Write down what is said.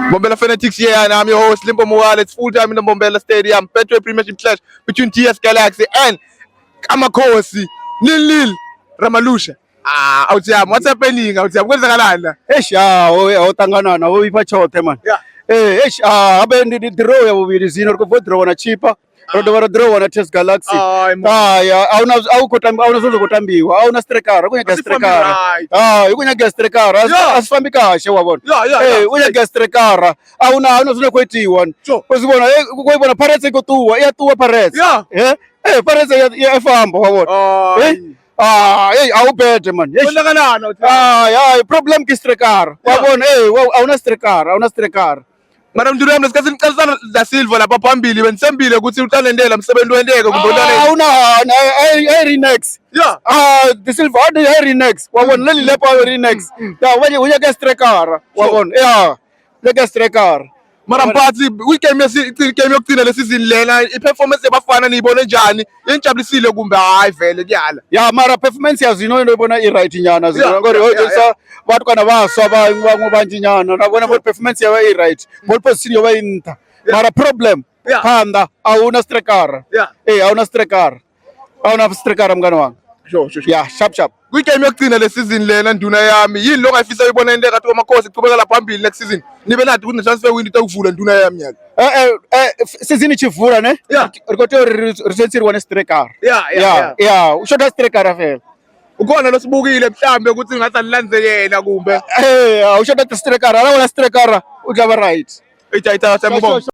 Mbombela Fanatics here, and I'm your host Limpo Muwale. It's full time in the Mbombela Stadium. Betway Premiership clash between TS Galaxy and Kamakosi. Nil Ramalusha. Awuthiyami, what's happening? Awuthiyami, kwenzakalani la? Awutangana na woyipha chote man. Abe ndi draw ya bubiri zino ko draw na chipa. Rodo draw na TS Galaxy. Awunazozo kutambiwa. Awuna striker, kunya striker. Kunya striker. Asifambi kashe wabona. Kunya striker. Awunazozo kwetiwa. Uzibona kuyibona Paredes ikotuwa, iyatuwa Paredes. Paredes yafamba wabona. Awu bad man. Problem ki striker. Wabona awuna striker. Mara mduru yami lesikhathi niqalisana da Silva lapha phambili benisembile ukuthi utalendela umsebenzi wendeke kumbonana. Awuna Renex. The Silva Renex. Wabona leli lapha Renex. Uya ke striker. Wabona. Leke striker. Mara mphathi game yokugcina le season lena iperformance yabafana niyibone njani? Yenijabulisile kumbe hayi vele kuyala? Mara performance yazo ino ibona i-right nyana ngori bathu kana baswa ngobanji nyana nabona bona performance yawe i-right ball position yoba inta mara problem phanda awuna striker awuna striker mngani wami sharp Kwi-game yokugcina le season lena nduna yami yini lo ngayifisa uyibona into kathi Kamakosi iqhubekela phambili next season nibe nathi kune transfer window ukuvula nduna yami yaka season ichivula ne rikoto resensirwa ne striker ushoda striker afela ukhona losibukile mhlambe ukuthi ngathi alilanze yena kumbe ushoda striker ala striker udlaba right ayithatha